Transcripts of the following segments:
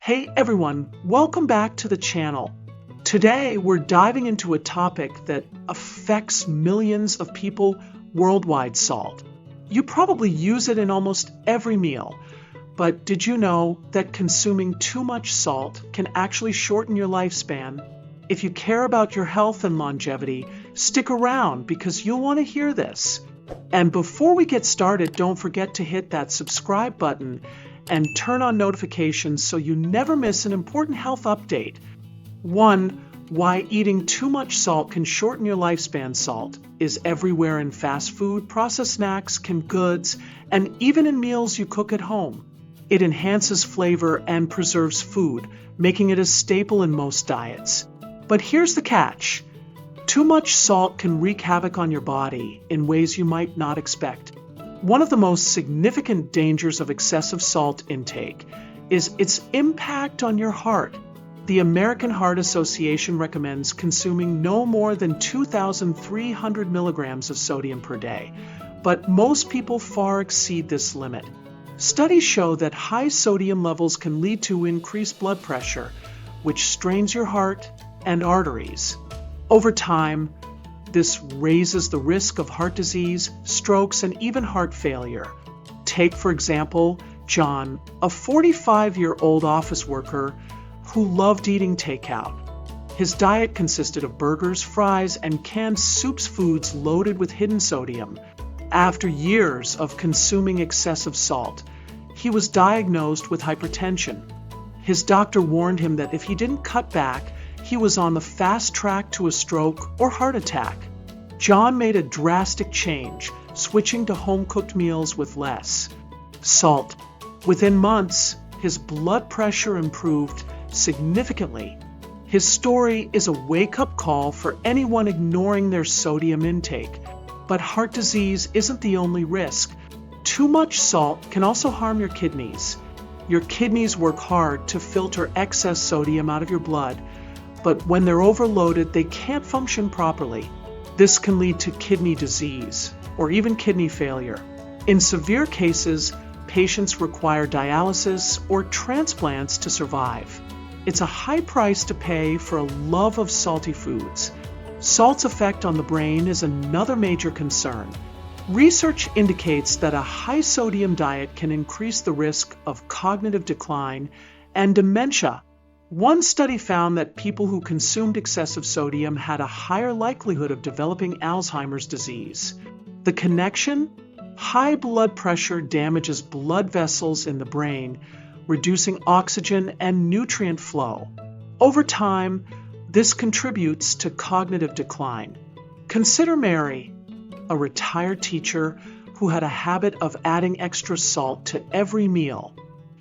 Hey everyone, welcome back to the channel. Today we're diving into a topic that affects millions of people worldwide: salt. You probably use it in almost every meal, but did you know that consuming too much salt can actually shorten your lifespan? If you care about your health and longevity, stick around because you'll want to hear this. And before we get started, don't forget to hit that subscribe button and turn on notifications so you never miss an important health update. 1. Why eating too much salt can shorten your lifespan. Salt is everywhere in fast food, processed snacks, canned goods, and even in meals you cook at home. It enhances flavor and preserves food, making it a staple in most diets. But here's the catch. Too much salt can wreak havoc on your body in ways you might not expect. One of the most significant dangers of excessive salt intake is its impact on your heart. The American Heart Association recommends consuming no more than 2,300 milligrams of sodium per day, but most people far exceed this limit. Studies show that high sodium levels can lead to increased blood pressure, which strains your heart and arteries. Over time, this raises the risk of heart disease, strokes, and even heart failure. Take, for example, John, a 45-year-old office worker who loved eating takeout. His diet consisted of burgers, fries, and canned soups, foods loaded with hidden sodium. After years of consuming excessive salt, he was diagnosed with hypertension. His doctor warned him that if he didn't cut back, he was on the fast track to a stroke or heart attack. John made a drastic change, switching to home-cooked meals with less salt. Within months, his blood pressure improved significantly. His story is a wake-up call for anyone ignoring their sodium intake. But heart disease isn't the only risk. Too much salt can also harm your kidneys. Your kidneys work hard to filter excess sodium out of your blood, but when they're overloaded, they can't function properly. This can lead to kidney disease or even kidney failure. In severe cases, patients require dialysis or transplants to survive. It's a high price to pay for a love of salty foods. Salt's effect on the brain is another major concern. Research indicates that a high sodium diet can increase the risk of cognitive decline and dementia. One study found that people who consumed excessive sodium had a higher likelihood of developing Alzheimer's disease. The connection? High blood pressure damages blood vessels in the brain, reducing oxygen and nutrient flow. Over time, this contributes to cognitive decline. Consider Mary, a retired teacher who had a habit of adding extra salt to every meal.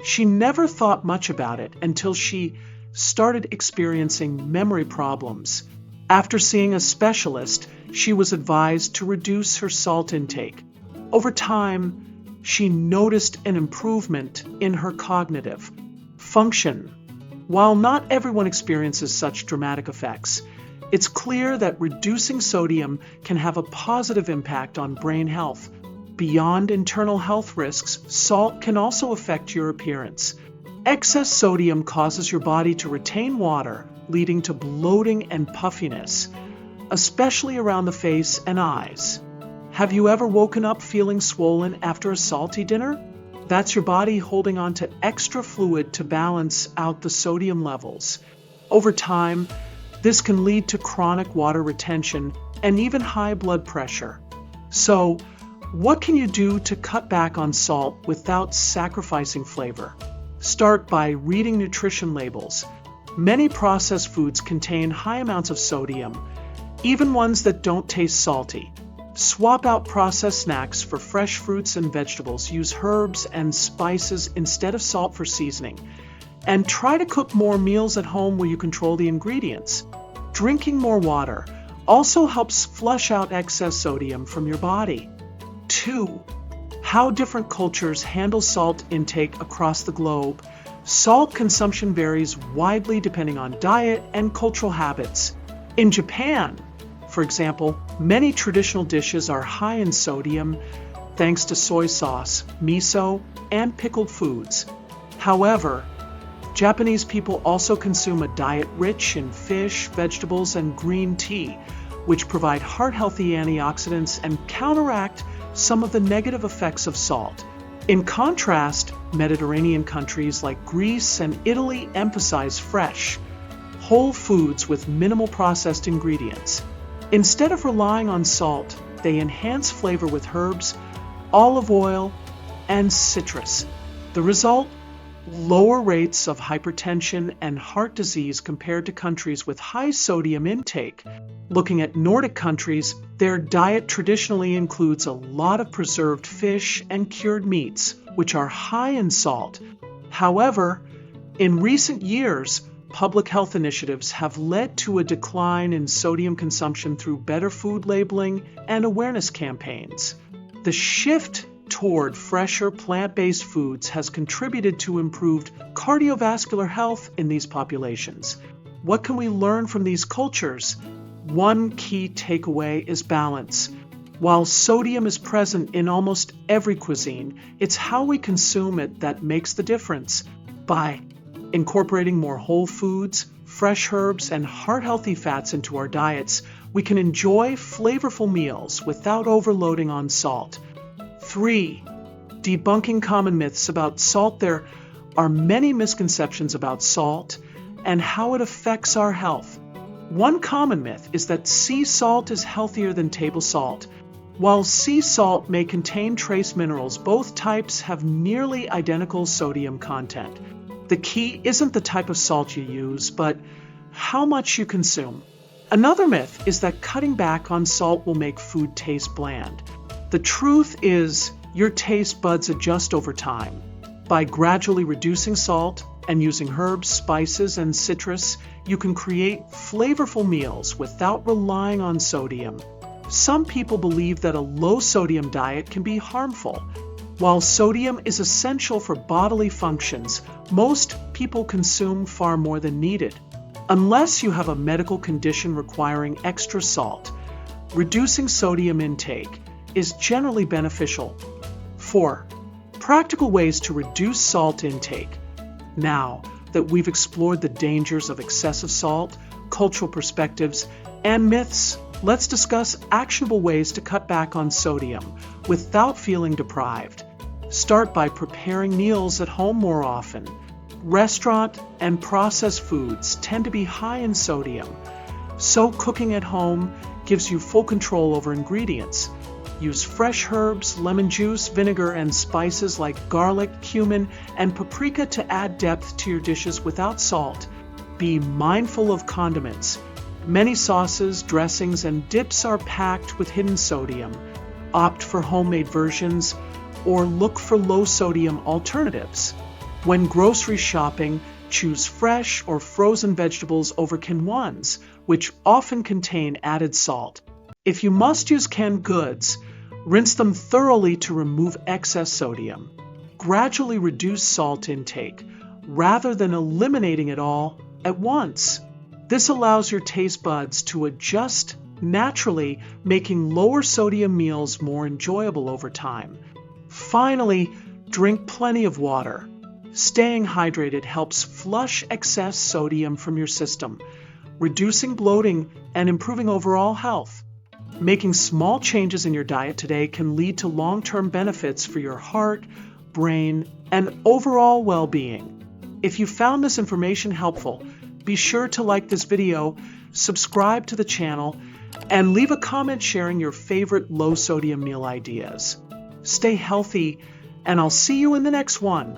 She never thought much about it until she started experiencing memory problems. After seeing a specialist, she was advised to reduce her salt intake. Over time, she noticed an improvement in her cognitive function. While not everyone experiences such dramatic effects, it's clear that reducing sodium can have a positive impact on brain health. Beyond internal health risks, salt can also affect your appearance. Excess sodium causes your body to retain water, leading to bloating and puffiness, especially around the face and eyes. Have you ever woken up feeling swollen after a salty dinner? That's your body holding on to extra fluid to balance out the sodium levels. Over time, this can lead to chronic water retention and even high blood pressure. So, what can you do to cut back on salt without sacrificing flavor? Start by reading nutrition labels. Many processed foods contain high amounts of sodium, even ones that don't taste salty. Swap out processed snacks for fresh fruits and vegetables. Use herbs and spices instead of salt for seasoning. And try to cook more meals at home where you control the ingredients. Drinking more water also helps flush out excess sodium from your body. 2. How different cultures handle salt intake across the globe. Salt consumption varies widely depending on diet and cultural habits. In Japan, for example, many traditional dishes are high in sodium thanks to soy sauce, miso, and pickled foods. However, Japanese people also consume a diet rich in fish, vegetables, and green tea, which provide heart-healthy antioxidants and counteract some of the negative effects of salt. In contrast, Mediterranean countries like Greece and Italy emphasize fresh, whole foods with minimal processed ingredients. Instead of relying on salt, they enhance flavor with herbs, olive oil, and citrus. The result? Lower rates of hypertension and heart disease compared to countries with high sodium intake. Looking at Nordic countries, their diet traditionally includes a lot of preserved fish and cured meats, which are high in salt. However, in recent years, public health initiatives have led to a decline in sodium consumption through better food labeling and awareness campaigns. The shift toward fresher plant-based foods has contributed to improved cardiovascular health in these populations. What can we learn from these cultures? One key takeaway is balance. While sodium is present in almost every cuisine, it's how we consume it that makes the difference. By incorporating more whole foods, fresh herbs, and heart-healthy fats into our diets, we can enjoy flavorful meals without overloading on salt. 3. Debunking common myths about salt. There are many misconceptions about salt and how it affects our health. One common myth is that sea salt is healthier than table salt. While sea salt may contain trace minerals, both types have nearly identical sodium content. The key isn't the type of salt you use, but how much you consume. Another myth is that cutting back on salt will make food taste bland. The truth is, your taste buds adjust over time. By gradually reducing salt and using herbs, spices, and citrus, you can create flavorful meals without relying on sodium. Some people believe that a low-sodium diet can be harmful. While sodium is essential for bodily functions, most people consume far more than needed. Unless you have a medical condition requiring extra salt, reducing sodium intake is generally beneficial. 4. Practical ways to reduce salt intake. Now that we've explored the dangers of excessive salt, cultural perspectives, and myths, let's discuss actionable ways to cut back on sodium without feeling deprived. Start by preparing meals at home more often. Restaurant and processed foods tend to be high in sodium, so cooking at home gives you full control over ingredients. Use fresh herbs, lemon juice, vinegar, and spices like garlic, cumin, and paprika to add depth to your dishes without salt. Be mindful of condiments. Many sauces, dressings, and dips are packed with hidden sodium. Opt for homemade versions or look for low-sodium alternatives. When grocery shopping, choose fresh or frozen vegetables over canned ones, which often contain added salt. If you must use canned goods, rinse them thoroughly to remove excess sodium. Gradually reduce salt intake, rather than eliminating it all at once. This allows your taste buds to adjust naturally, making lower sodium meals more enjoyable over time. Finally, drink plenty of water. Staying hydrated helps flush excess sodium from your system, reducing bloating and improving overall health. Making small changes in your diet today can lead to long-term benefits for your heart, brain, and overall well-being. If you found this information helpful, be sure to like this video, subscribe to the channel, and leave a comment sharing your favorite low-sodium meal ideas. Stay healthy, and I'll see you in the next one.